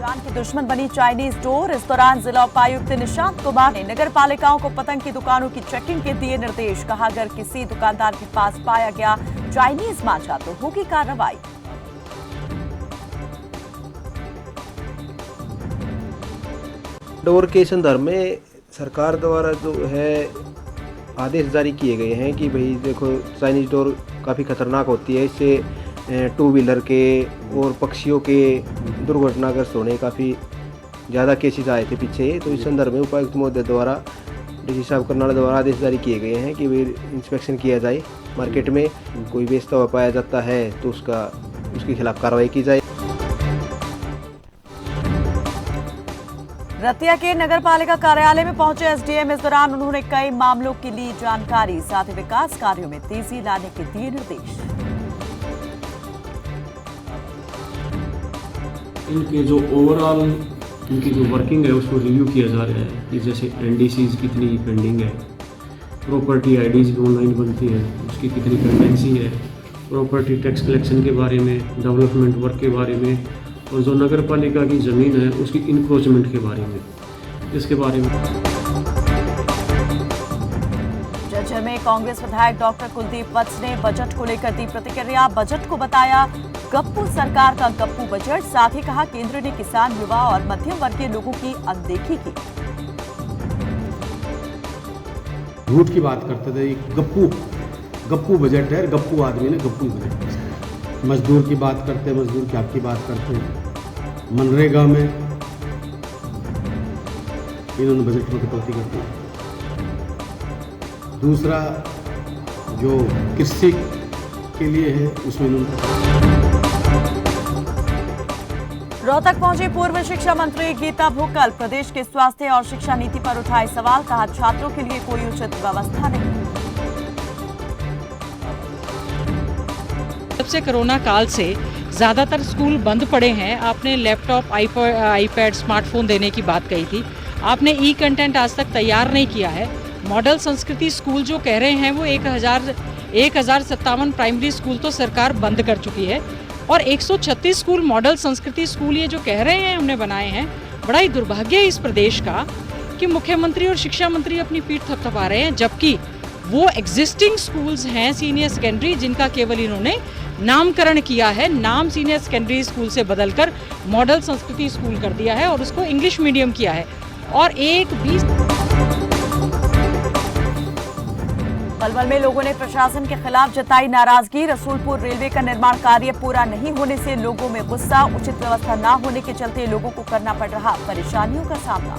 जान की दुश्मन बनी चाइनीज डोर। इस दौरान जिला उपायुक्त निशांत कुमार ने नगर पालिकाओं को पतंग की दुकानों की चेकिंग के दिए निर्देश। कहा, अगर किसी दुकानदार के पास पाया गया चाइनीज मांझा तो होगी कार्रवाई। डोर के संदर्भ में सरकार द्वारा जो है आदेश जारी किए गए हैं कि भाई देखो, चाइनीज डोर काफ़ी खतरनाक होती है। इससे टू व्हीलर के और पक्षियों के दुर्घटनाग्रस्त होने काफ़ी ज़्यादा केसेस आए थे पीछे। तो इस संदर्भ में उपायुक्त महोदय द्वारा, डीसी साहब करनाल द्वारा आदेश जारी किए गए हैं कि भाई इंस्पेक्शन किया जाए। मार्केट में कोई बेचता हुआ पाया जाता है तो उसके खिलाफ कार्रवाई की जाए। रतिया के नगर पालिका कार्यालय में पहुंचे एसडीएम। इस दौरान उन्होंने कई मामलों की ली जानकारी, साथ ही विकास कार्यों में तेजी लाने के दिए निर्देश। इनके जो ओवरऑल इनकी जो वर्किंग है उसको रिव्यू किया जा रहा है कि जैसे एनडीसीज कितनी पेंडिंग है, प्रॉपर्टी आईडीज भी ऑनलाइन बनती है उसकी कितनी पेंडेंसी है, प्रॉपर्टी टैक्स कलेक्शन के बारे में, डेवलपमेंट वर्क के बारे में, और जो नगर पालिका की ज़मीन है उसकी इंक्रोचमेंट के बारे में, इसके बारे में। जज्जर में कांग्रेस विधायक डॉक्टर कुलदीप वत्स ने बजट को लेकर दी प्रतिक्रिया। बजट को बताया गप्पू सरकार का गप्पू बजट। साथ ही कहा, केंद्र ने किसान, युवा और मध्यम वर्गीय लोगों की अनदेखी की। झूठ की बात करते थे, गप्पू बजट है। गप्पू आदमी ने गप्पू बजट। मजदूर की बात करते हैं, मजदूर की आपकी बात करते हैं। मनरेगा में इन्होंने बजट में कटौती कर दी। दूसरा जो कृषि के लिए है उसमें इन्होंने। रोहतक पहुंची पूर्व शिक्षा मंत्री गीता भुक्कल। प्रदेश के स्वास्थ्य और शिक्षा नीति पर उठाए सवाल। कहा, छात्रों के लिए कोई उचित व्यवस्था नहीं। जब से कोरोना काल से ज़्यादातर स्कूल बंद पड़े हैं। आपने लैपटॉप, आईपैड, स्मार्टफोन देने की बात कही थी। आपने ई कंटेंट आज तक तैयार नहीं किया है। मॉडल संस्कृति स्कूल जो कह रहे हैं वो 1057 प्राइमरी स्कूल तो सरकार बंद कर चुकी है, और 136 स्कूल मॉडल संस्कृति स्कूल ये जो कह रहे हैं हमने बनाए हैं। बड़ा ही दुर्भाग्य है इस प्रदेश का कि मुख्यमंत्री और शिक्षा मंत्री अपनी पीठ थपथपा रहे हैं, जबकि वो एग्जिस्टिंग स्कूल्स हैं सीनियर सेकेंडरी, जिनका केवल इन्होंने नामकरण किया है। नाम सीनियर सेकेंडरी स्कूल से बदलकर मॉडल संस्कृति स्कूल कर दिया है और उसको इंग्लिश मीडियम किया है। और पलवल में लोगों ने प्रशासन के खिलाफ जताई नाराजगी। रसूलपुर रेलवे का निर्माण कार्य पूरा नहीं होने से लोगों में गुस्सा। उचित व्यवस्था न होने के चलते लोगों को करना पड़ रहा परेशानियों का सामना।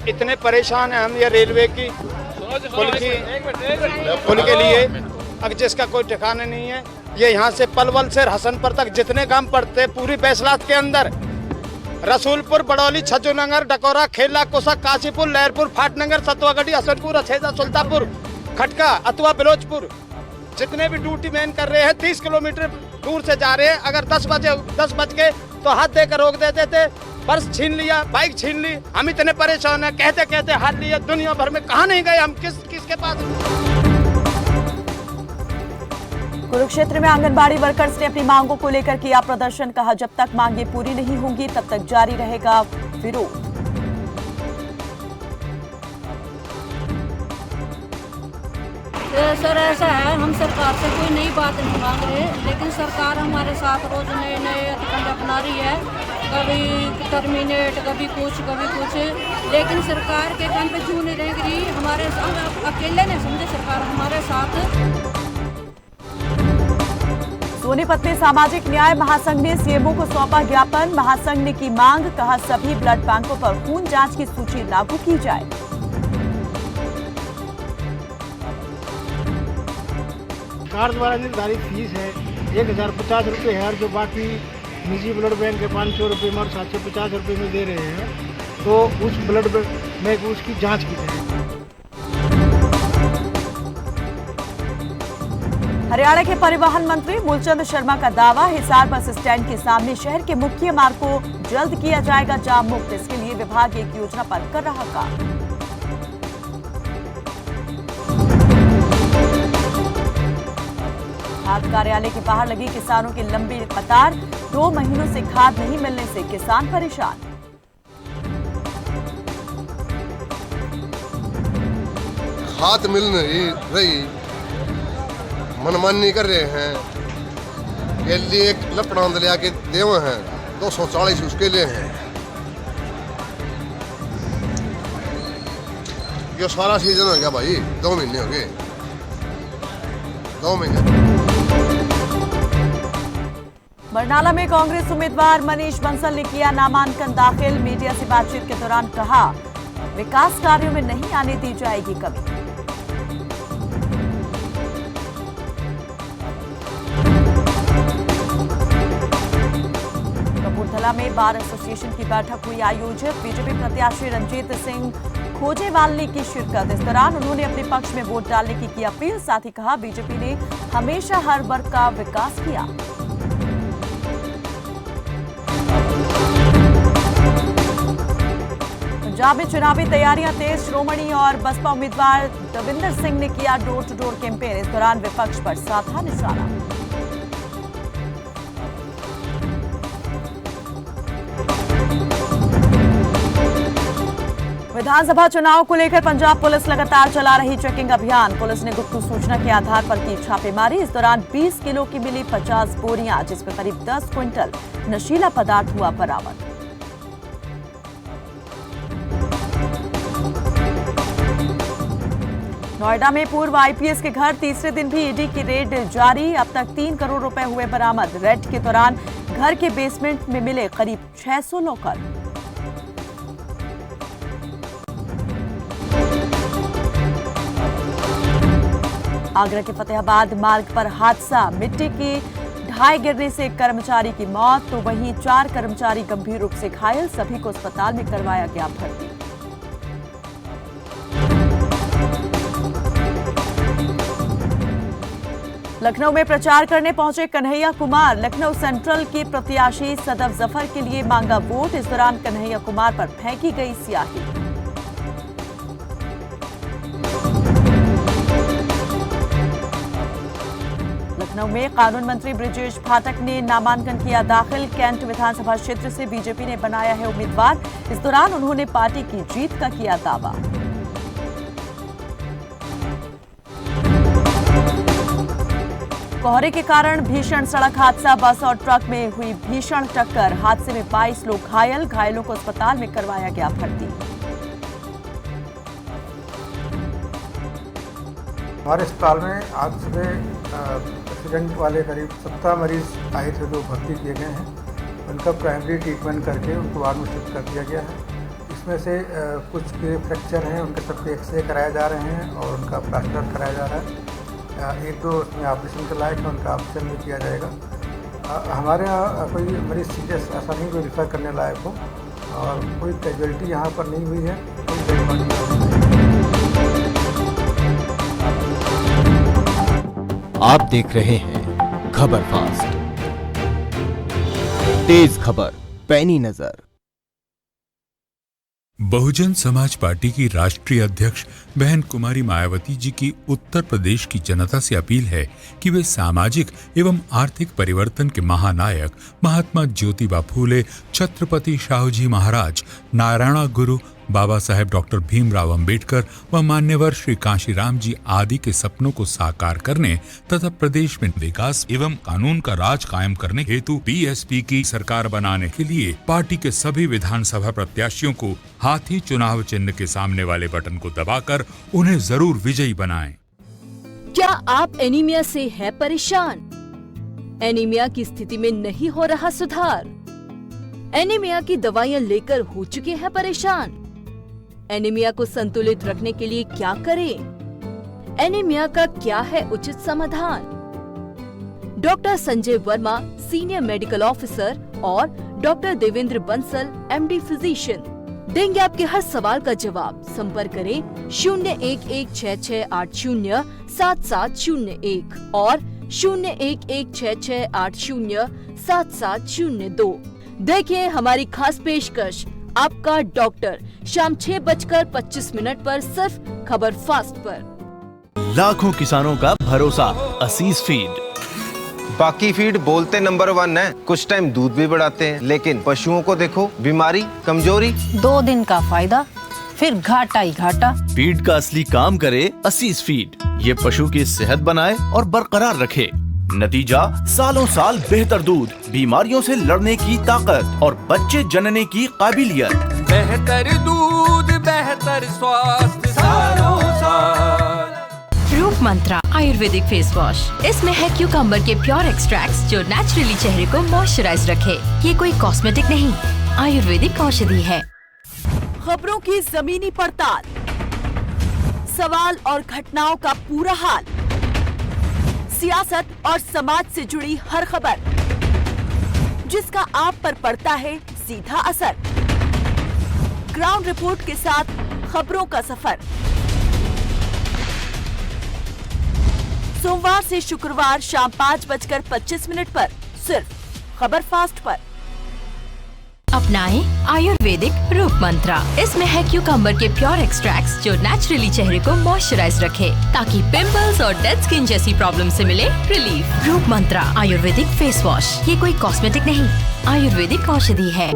इतने परेशान हैं हम ये रेलवे की पुल के लिए, अगर जिसका कोई ठिकाना नहीं है। ये यहाँ से पलवल से हसनपुर तक जितने काम पड़ते पूरी बैसलात के अंदर, रसूलपुर, बड़ौली, छज्जूनगर, डकोरा, खेला, कोसा, काशीपुर, लहरपुर, फाटनगर, सतवागढ़ी, हसनपुर, अछेजा, सुल्तानपुर, खटका, अतवा, बिलोचपुर, जितने भी ड्यूटी मैन कर रहे हैं 30 किलोमीटर दूर से जा रहे हैं। अगर 10 बज के तो हाथ देकर रोक देते थे, पर्स छीन लिया, बाइक छीन ली। हम इतने परेशान हैं, कहते कहते हाथ लिया। दुनिया भर में कहाँ नहीं गए हम, किसके पास। कुरुक्षेत्र में आंगनबाड़ी वर्कर्स ने अपनी मांगों को लेकर किया प्रदर्शन। कहा, जब तक मांगें पूरी नहीं होंगी तब तक जारी रहेगा विरोध। सर ऐसा है, हम सरकार से कोई नई बात नहीं मांग रहे, लेकिन सरकार हमारे साथ रोज नए नए हथकंडे अपना रही है। कभी टर्मिनेट, कभी कुछ, लेकिन सरकार के कान पे क्यों नहीं रह रही। हमारे साथ अकेले नहीं समझे सरकार हमारे साथ। सोनीपत में सामाजिक न्याय महासंघ ने सीएमओ को सौंपा ज्ञापन। महासंघ ने की मांग। कहा, सभी ब्लड बैंकों पर खून जांच की सूची लागू की जाए। सरकार द्वारा निर्धारित फीस है 1050 रुपये है, और जो बाकी निजी ब्लड बैंक के 500 रुपये में और 750 रुपये में दे रहे हैं, तो उस ब्लड बैंक उसकी जांच की जाए। हरियाणा के परिवहन मंत्री मूलचंद शर्मा का दावा, हिसार बस स्टैंड के सामने शहर के मुख्य मार्ग को जल्द किया जाएगा जाम मुक्त। इसके लिए विभाग एक योजना पर कर रहा काम। खाद कार्यालय के बाहर लगी किसानों की लंबी कतार, 2 महीनों से खाद नहीं मिलने से किसान परेशान। खाद मिल नहीं रही, मनमानी कर रहे हैं। ये लिए एक लपड़ांद ले आके देवे हैं 240 उसके लिए हैं। ये सारा सीजन हो गया भाई, 2 महीने हो गए, 2 महीने। बरनाला में कांग्रेस उम्मीदवार मनीष बंसल ने किया नामांकन दाखिल। मीडिया से बातचीत के दौरान कहा, विकास कार्यों में नहीं आने दी जाएगी कमी। कपूरथला में बार एसोसिएशन की बैठक हुई आयोजित। बीजेपी प्रत्याशी रंजीत सिंह खोजेवाल ने की शिरकत। इस दौरान उन्होंने अपने पक्ष में वोट डालने की अपील। साथ ही कहा, बीजेपी ने हमेशा हर वर्ग का विकास किया। पंजाब में चुनावी तैयारियां तेज। श्रोमणी और बसपा उम्मीदवार दविंदर सिंह ने किया डोर टू डोर कैंपेन। इस दौरान विपक्ष पर साधा निशाना। विधानसभा चुनाव को लेकर पंजाब पुलिस लगातार चला रही चेकिंग अभियान। पुलिस ने गुप्त सूचना के आधार पर की छापेमारी। इस दौरान 20 किलो की मिली 50 बोरियां, जिसमें करीब 10 क्विंटल नशीला पदार्थ हुआ बरामद। नोएडा में पूर्व आईपीएस के घर तीसरे दिन भी ईडी की रेड जारी। अब तक 3 करोड़ रुपए हुए बरामद। रेड के दौरान घर के बेसमेंट में मिले करीब 600 लॉकर। आगरा के फतेहाबाद मार्ग पर हादसा। मिट्टी की ढाई गिरने से एक कर्मचारी की मौत, तो वहीं 4 कर्मचारी गंभीर रूप से घायल। सभी को अस्पताल में करवाया गया भर्ती। लखनऊ में प्रचार करने पहुंचे कन्हैया कुमार। लखनऊ सेंट्रल की प्रत्याशी सदफ जफर के लिए मांगा वोट। इस दौरान कन्हैया कुमार पर फेंकी गई स्याही। लखनऊ में कानून मंत्री ब्रिजेश पाठक ने नामांकन किया दाखिल। कैंट विधानसभा क्षेत्र से बीजेपी ने बनाया है उम्मीदवार। इस दौरान उन्होंने पार्टी की जीत का किया दावा। कोहरे के कारण भीषण सड़क हादसा। बस और ट्रक में हुई भीषण टक्कर। हादसे में 22 लोग घायल। घायलों को अस्पताल में करवाया गया भर्ती। हमारे अस्पताल में आज सुबह एक्सीडेंट वाले करीब 70 मरीज आए थे जो भर्ती किए गए हैं। उनका प्राइमरी ट्रीटमेंट करके उनको वार्ड में शिफ्ट कर दिया गया है। इसमें से कुछ के फ्रैक्चर हैं, उनके सबके एक्सरे कराए जा रहे हैं और उनका प्लास्टर कराया जा रहा है। 1-2 उसमें ऑपरेशन के लायक है, उनका ऑपरेशन भी किया जाएगा। हमारे यहाँ कोई मरीज सीरियस ऐसा नहीं कोई रिफ़र करने लायक हो और कोई कैजुअलिटी यहाँ पर नहीं हुई है। आप देख रहे हैं खबर फास्ट, तेज खबर, पैनी नजर। बहुजन समाज पार्टी की राष्ट्रीय अध्यक्ष बहन कुमारी मायावती जी की उत्तर प्रदेश की जनता से अपील है कि वे सामाजिक एवं आर्थिक परिवर्तन के महानायक महात्मा ज्योतिबा फूले, छत्रपति शाहूजी महाराज, नारायण गुरु, बाबा साहेब डॉक्टर भीमराव अंबेडकर व मान्यवर श्री कांशीराम जी आदि के सपनों को साकार करने तथा प्रदेश में विकास एवं कानून का राज कायम करने हेतु बीएसपी की सरकार बनाने के लिए पार्टी के सभी विधानसभा प्रत्याशियों को हाथी चुनाव चिन्ह के सामने वाले बटन को दबाकर उन्हें जरूर विजयी बनाएं। क्या आप एनीमिया से है परेशान? एनीमिया की स्थिति में नहीं हो रहा सुधार? एनीमिया की दवाइयां लेकर हो चुके हैं परेशान? एनीमिया को संतुलित रखने के लिए क्या करें? एनीमिया का क्या है उचित समाधान? Doctor Sanjay Verma, senior medical officer, और doctor Devendra Bansal, MD physician, देंगे आपके हर सवाल का जवाब। संपर्क करें 0116807701 और 0116807702। देखिए हमारी खास पेशकश, आपका डॉक्टर, शाम 6:25 पर सिर्फ खबर फास्ट पर। लाखों किसानों का भरोसा असीस फीड, बाकी फीड बोलते नंबर 1 है, कुछ टाइम दूध भी बढ़ाते हैं, लेकिन पशुओं को देखो बीमारी, कमजोरी। 2 दिन का फायदा, फिर घाटा ही घाटा। फीड का असली काम करे असीस फीड। ये पशु की सेहत बनाए और बरकरार रखे। नतीजा सालों साल बेहतर दूध, बीमारियों से लड़ने की ताकत और बच्चे जनने की काबिलियत। बेहतर दूध, बेहतर स्वास्थ्य सालों साल। रूप मंत्रा आयुर्वेदिक फेस वॉश। इसमें है क्यूकम्बर के प्योर एक्सट्रैक्ट्स जो नेचुरली चेहरे को मॉइस्चराइज रखे। ये कोई कॉस्मेटिक नहीं, आयुर्वेदिक औषधि है। खबरों की जमीनी पड़ताल, सवाल और घटनाओं का पूरा हाल, सियासत और समाज से जुड़ी हर खबर जिसका आप पर पड़ता है सीधा असर। ग्राउंड रिपोर्ट के साथ खबरों का सफर, सोमवार से शुक्रवार शाम 5:25 पर सिर्फ खबर फास्ट पर। अपनाएं आयुर्वेदिक रूप मंत्रा। इसमें है क्यूकम्बर के प्योर एक्सट्रैक्ट्स जो नेचुरली चेहरे को मॉइस्चराइज रखे, ताकि पिंपल्स और डेड स्किन जैसी प्रॉब्लम से मिले रिलीफ। रूप मंत्रा आयुर्वेदिक फेस वॉश। ये कोई कॉस्मेटिक नहीं, आयुर्वेदिक औषधि है।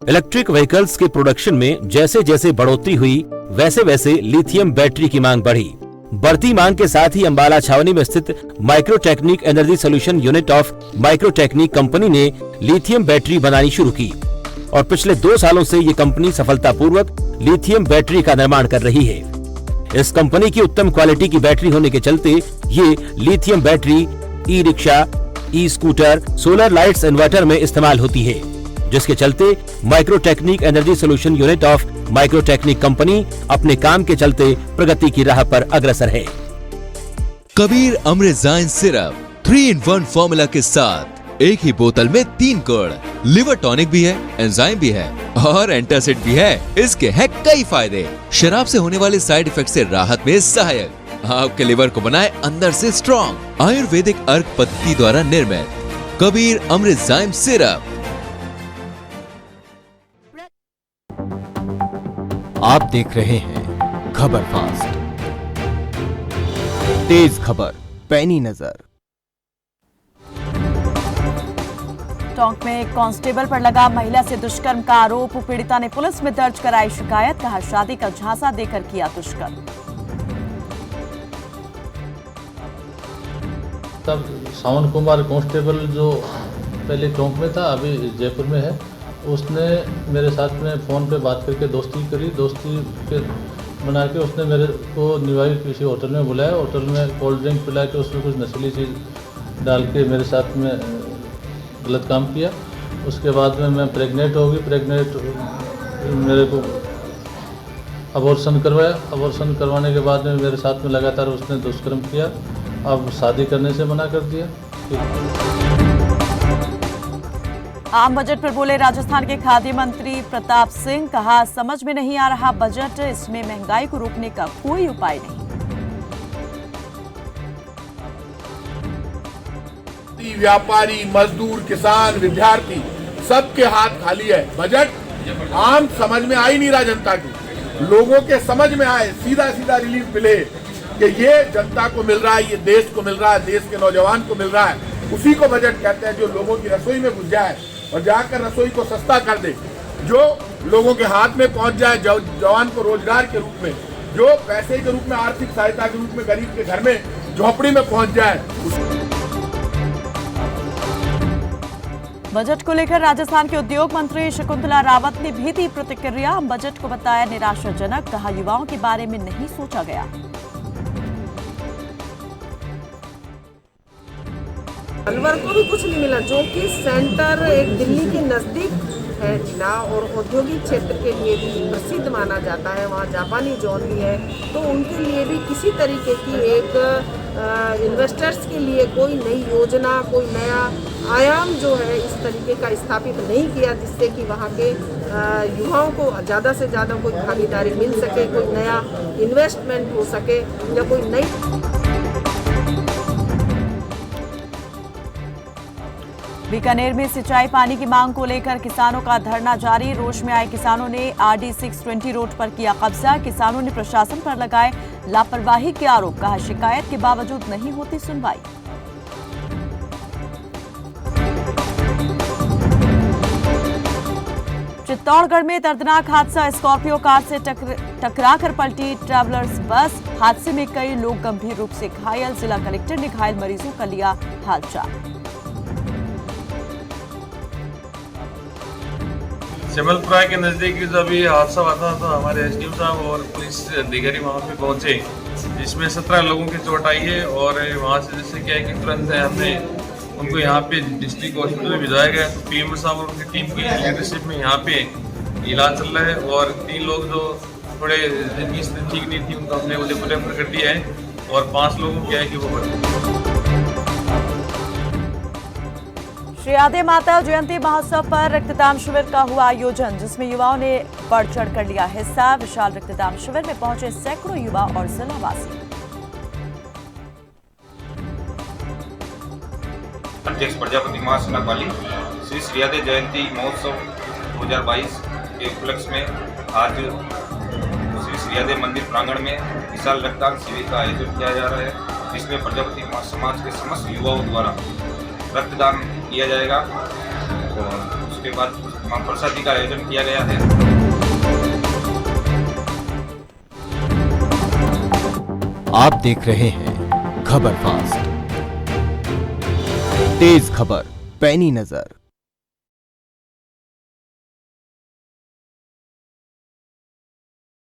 इलेक्ट्रिक व्हीकल्स के प्रोडक्शन में जैसे जैसे बढ़ोतरी हुई, वैसे वैसे लिथियम बैटरी की मांग बढ़ी। बढ़ती मांग के साथ ही अंबाला छावनी में स्थित Microtechnic energy solution unit of Microtechnic company ने लिथियम बैटरी बनानी शुरू की और पिछले 2 सालों से ये कंपनी सफलतापूर्वक लिथियम बैटरी का निर्माण कर रही है। इस कंपनी की उत्तम क्वालिटी की बैटरी होने के चलते ये lithium battery e rickshaw, e scooter, solar lights, inverter में इस्तेमाल होती है, जिसके चलते Microtechnic energy solution unit of Microtechnic company अपने काम के चलते प्रगति की राह पर अग्रसर है। कबीर अमृतजाइन सिरप 3-in-1 फॉर्मूला के साथ एक ही बोतल में 3 गुण, लिवर टॉनिक भी है, एंजाइम भी है और एंटासिड भी है। इसके हैं कई फायदे। शराब से होने वाले साइड इफेक्ट से राहत में सहायक, आपके लिवर को बनाए अंदर से स्ट्रॉन्ग। आयुर्वेदिक अर्क पद्धति द्वारा निर्मित कबीर अमृतजाइन सिरप। आप देख रहे हैं खबर फास्ट, तेज खबर, पैनी नजर। टोंक में एक कांस्टेबल पर लगा महिला से दुष्कर्म का आरोप। पीड़िता ने पुलिस में दर्ज कराई शिकायत, कहा शादी का झांसा देकर किया दुष्कर्म। तब सावन कुमार कांस्टेबल जो पहले टोंक में था, अभी जयपुर में है, उसने मेरे साथ में फ़ोन पे बात करके दोस्ती करी। दोस्ती के बना के उसने मेरे को निवाई किसी होटल में बुलाया। होटल में कोल्ड ड्रिंक पिला के उसमें कुछ नशीली चीज़ डाल के मेरे साथ में गलत काम किया। उसके बाद में मैं प्रेग्नेंट हो गई। प्रेग्नेंट मेरे को अबॉर्शन करवाया। अबॉर्शन करवाने के बाद में मेरे साथ में लगातार उसने दुष्कर्म किया। अब शादी करने से मना कर दिया। आम बजट पर बोले राजस्थान के खाद्य मंत्री प्रताप सिंह, कहा समझ में नहीं आ रहा बजट, इसमें महंगाई को रोकने का कोई उपाय नहीं। व्यापारी, मजदूर, किसान, विद्यार्थी सबके हाथ खाली है। बजट आम समझ में आ ही नहीं रहा जनता की। लोगों के समझ में आए, सीधा सीधा रिलीफ मिले कि ये जनता को मिल रहा है, ये देश को मिल रहा है, देश के नौजवान को मिल रहा है, उसी को बजट कहते हैं। जो लोगों की रसोई में घुस जाए और जाकर रसोई को सस्ता कर दे, जो लोगों के हाथ में पहुंच जाए, जवान को रोजगार के रूप में, जो पैसे के रूप में, आर्थिक सहायता के रूप में गरीब के घर में झोपड़ी में पहुंच जाए। बजट को लेकर राजस्थान के उद्योग मंत्री शकुंतला रावत ने भी दी प्रतिक्रिया। बजट को बताया निराशाजनक, कहा युवाओं के बारे में नहीं सोचा गया। अलवर को भी कुछ नहीं मिला, जो कि सेंटर एक दिल्ली के नज़दीक है जिला और औद्योगिक क्षेत्र के लिए भी प्रसिद्ध माना जाता है। वहाँ जापानी जोन भी है, तो उनके लिए भी किसी तरीके की एक इन्वेस्टर्स के लिए कोई नई योजना, कोई नया आयाम जो है इस तरीके का स्थापित नहीं किया, जिससे कि वहाँ के युवाओं को ज़्यादा से ज़्यादा कोई भागीदारी मिल सके, कोई नया इन्वेस्टमेंट हो सके या कोई नई। बीकानेर में सिंचाई पानी की मांग को लेकर किसानों का धरना जारी। रोष में आए किसानों ने RD 620 रोड पर किया कब्जा। किसानों ने प्रशासन पर लगाए लापरवाही के आरोप, कहा शिकायत के बावजूद नहीं होती सुनवाई। चित्तौड़गढ़ में दर्दनाक हादसा, स्कॉर्पियो कार से टकराकर पलटी ट्रैवलर्स बस। हादसे में कई लोग गंभीर रूप से घायल। जिला कलेक्टर ने घायल मरीजों का लिया हालचाल। जबलपुरा के नजदीक जब अभी हादसा हुआ था तो हमारे एसडीएम साहब और पुलिस अधिकारी वहाँ पे पहुंचे, जिसमें 17 लोगों की चोट आई है। और वहाँ से जैसे क्या है कि तुरंत हमने उनको यहाँ पे डिस्ट्रिक्ट हॉस्पिटल में भिजवाया गया। तो पीएम साहब और उनकी टीम की लीडरशिप में यहाँ पे इलाज चल रहा है। और 3 लोग जो थोड़े जिनकी स्थिति ठीक नहीं थी उनको हमने उदयपुर रेफर कर दिया है। और 5 लोगों को क्या है कि वो श्री आदि माता जयंती महोत्सव पर रक्तदान शिविर का हुआ आयोजन, जिसमें युवाओं ने बढ़ चढ़ कर लिया हिस्सा। विशाल रक्तदान शिविर में पहुंचे सैकड़ों युवा और जिलावासी। अध्यक्ष प्रजापति महासेना पाली श्री श्रीयादे जयंती महोत्सव 2022 के उपलक्ष्य में आज श्री श्रीयादे मंदिर प्रांगण में विशाल रक्तदान शिविर का आयोजन किया जा रहा है, जिसमें प्रजापति समाज के समस्त युवाओं द्वारा रक्तदान किया जाएगा। और उसके बाद महाप्रसादी का आयोजन किया गया है। आप देख रहे हैं खबर फास्ट, तेज खबर पैनी नजर।